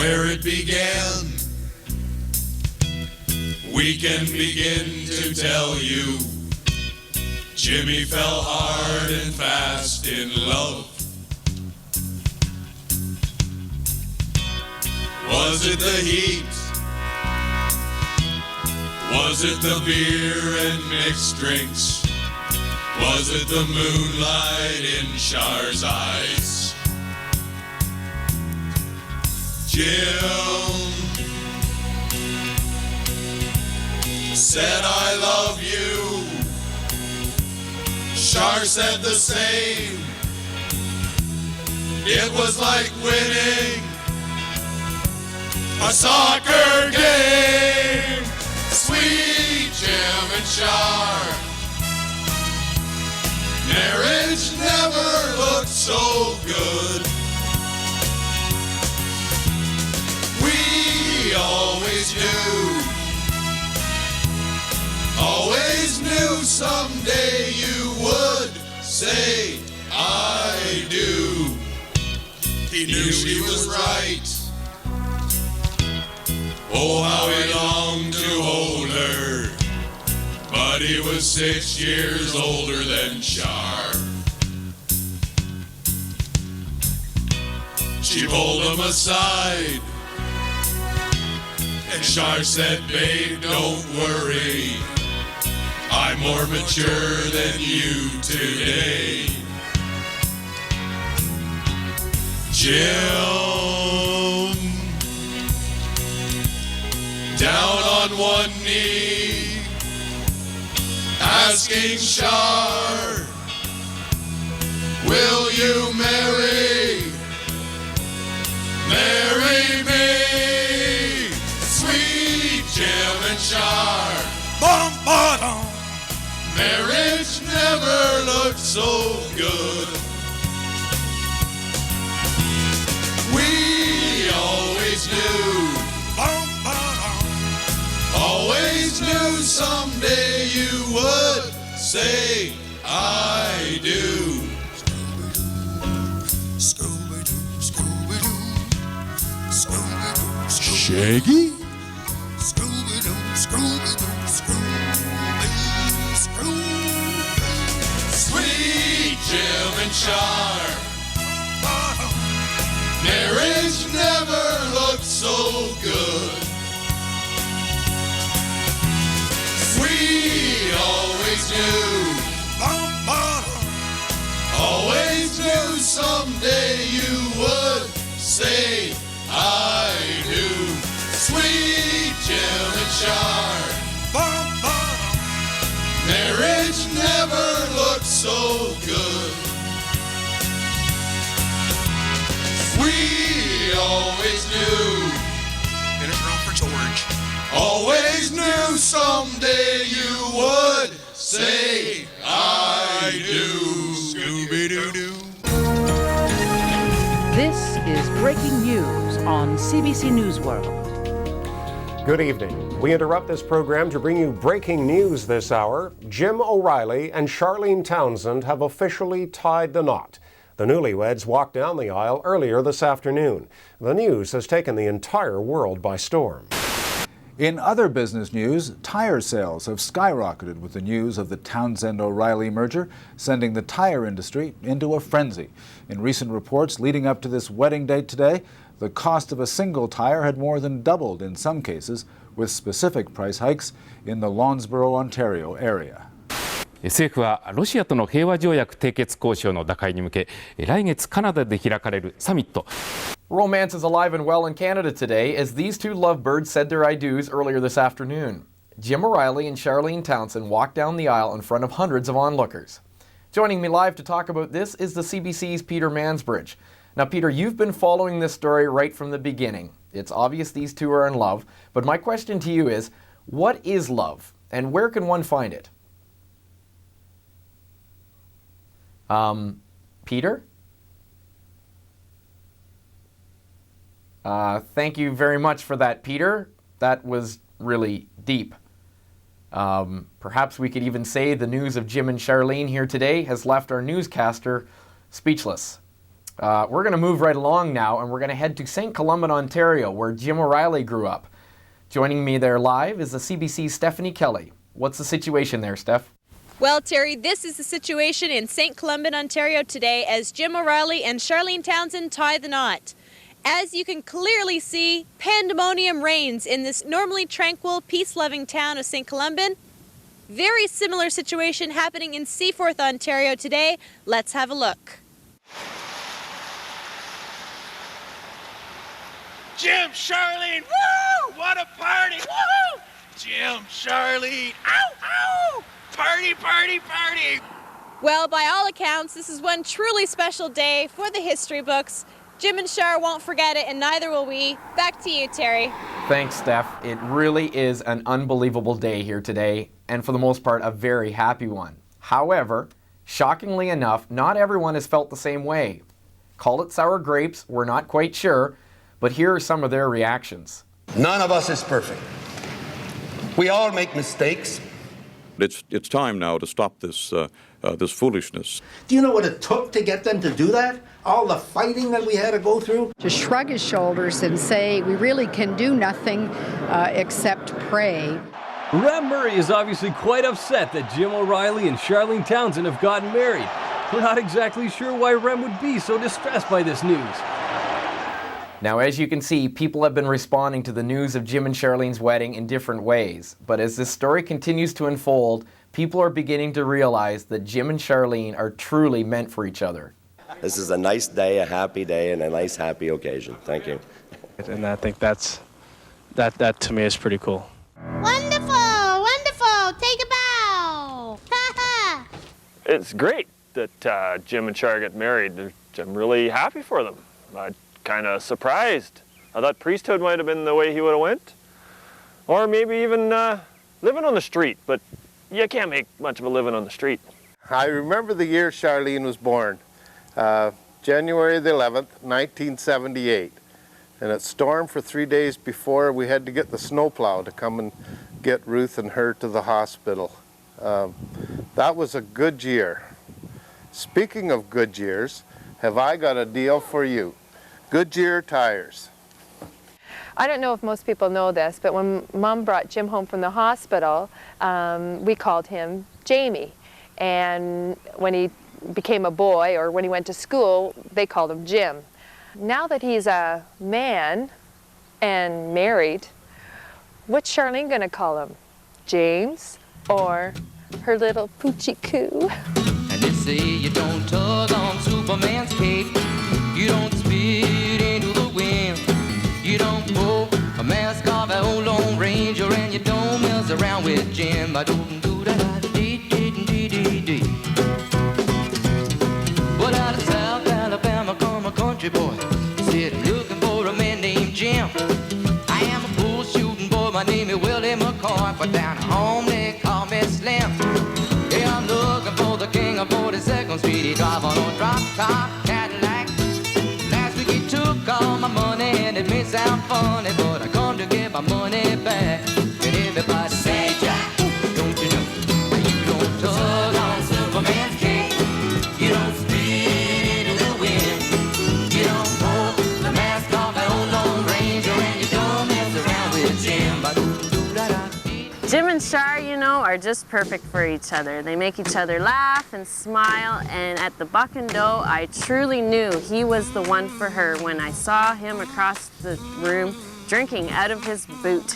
where it began. We can begin to tell you Jimmy fell hard and fast in love. Was it the heat? Was it the beer and mixed drinks? Was it the moonlight in Char's eyes? Jim said I love you. Char said the same. It was like winning a soccer game. Sweet Jim and Char. Marriage never looked so good. We always knew someday you would say I do. He knew she was right. Oh, how he longed to hold her, but he was 6 years older than Char. She pulled him aside, and Char said, babe, don't worry, I'm more mature than you today. Jim, down on one knee, asking Char, will you marry me? Sweet Jim and Char. Bottom, bottom. Marriage never looked so good. We always knew, always knew someday you would say I do. Scooby-Doo, Scooby-Doo, Scooby-Doo, Shaggy? Scooby-Doo, Scooby-Doo, Scooby-Doo, Scooby-Doo. Sweet Jim and Char. Marriage never looked so good. We always knew someday you would say I do. Sweet Jim and Char. Marriage never looked so good. We always knew. Finish round for George. Always knew someday you would say I do. Scooby-Doo-Doo. This is breaking news on CBC News World. Good evening. We interrupt this program to bring you breaking news this hour. Jim O'Reilly and Charlene Townsend have officially tied the knot. The newlyweds walked down the aisle earlier this afternoon. The news has taken the entire world by storm. In other business news, tire sales have skyrocketed with the news of the Townsend-O'Reilly merger, sending the tire industry into a frenzy. In recent reports leading up to this wedding date today, the cost of a single tire had more than doubled in some cases, with specific price hikes in the Lawnsborough, Ontario area. 政府はロシアとの平和条約締結交渉の打開に向け、来月カナダで開かれるサミット。 Romance is alive and well in Canada today as these two lovebirds said their I do's earlier this afternoon. Jim O'Reilly and Charlene Townsend walked down the aisle in front of hundreds of onlookers. Joining me live to talk about this is the CBC's Peter Mansbridge. Now, Peter, you've been following this story right from the beginning. It's obvious these two are in love, but my question to you is, what is love, and where can one find it? Peter? Thank you very much for that, Peter. That was really deep. Perhaps we could even say the news of Jim and Charlene here today has left our newscaster speechless. We're going to move right along now, and we're going to head to St. Columban, Ontario, where Jim O'Reilly grew up. Joining me there live is the CBC's Stephanie Kelly. What's the situation there, Steph? Well, Terry, this is the situation in St. Columban, Ontario today as Jim O'Reilly and Charlene Townsend tie the knot. As you can clearly see, pandemonium reigns in this normally tranquil, peace-loving town of St. Columban. Very similar situation happening in Seaforth, Ontario today. Let's have a look. Jim, Charlene, woo! What a party, woo! Jim, Charlene, ow, ow! Party, party, party! Well, by all accounts, this is one truly special day for the history books. Jim and Char won't forget it, and neither will we. Back to you, Terry. Thanks, Steph. It really is an unbelievable day here today, and for the most part, a very happy one. However, shockingly enough, not everyone has felt the same way. Call it sour grapes, we're not quite sure, but here are some of their reactions. None of us is perfect. We all make mistakes. It's time now to stop this this foolishness. Do you know what it took to get them to do that? All the fighting that we had to go through? To shrug his shoulders and say, we really can do nothing except pray. Reb Murray is obviously quite upset that Jim O'Reilly and Charlene Townsend have gotten married. We're not exactly sure why Reb would be so distressed by this news. Now, as you can see, people have been responding to the news of Jim and Charlene's wedding in different ways. But as this story continues to unfold, people are beginning to realize that Jim and Charlene are truly meant for each other. This is a nice day, a happy day, and a nice, happy occasion. Thank you. And I think that to me is pretty cool. Wonderful, wonderful. Take a bow. It's great that Jim and Char get married. I'm really happy for them. Kind of surprised. I thought priesthood might have been the way he would have went, or maybe even living on the street, but you can't make much of a living on the street. I remember the year Charlene was born, January the 11th, 1978, and it stormed for 3 days before we had to get the snowplow to come and get Ruth and her to the hospital. That was a good year. Speaking of good years, have I got a deal for you. Goodyear tires. I don't know if most people know this, but when Mom brought Jim home from the hospital, we called him Jamie. And when he became a boy, or when he went to school, they called him Jim. Now that he's a man and married, what's Charlene gonna call him? James or her little poochie coo? And they say you don't tug on Superman's cape. You don't spit into the wind. You don't pull a mask off an old Lone Ranger, and you don't mess around with Jim. I don't do that. Well, out of South Alabama come a country boy, said I'm looking for a man named Jim. I am a bull shooting boy. My name is Willie McCoy, but down home they call me Slim. Yeah, I'm looking for the king of 42nd Street. He drive on a drop top Cadillac. Took all my money and it may sound funny, but I come to get my money back. And everybody say, Jack, don't you know, you don't tug on Superman's cape. You don't spit into the wind. You don't pull the mask off an old Lone Ranger, and you don't mess around with Jim. Jim and Char, you know, are just perfect for each other. They make each other laugh and smile, and at the Buck and Doe, I truly knew he was the one for her when I saw him across the room drinking out of his boot.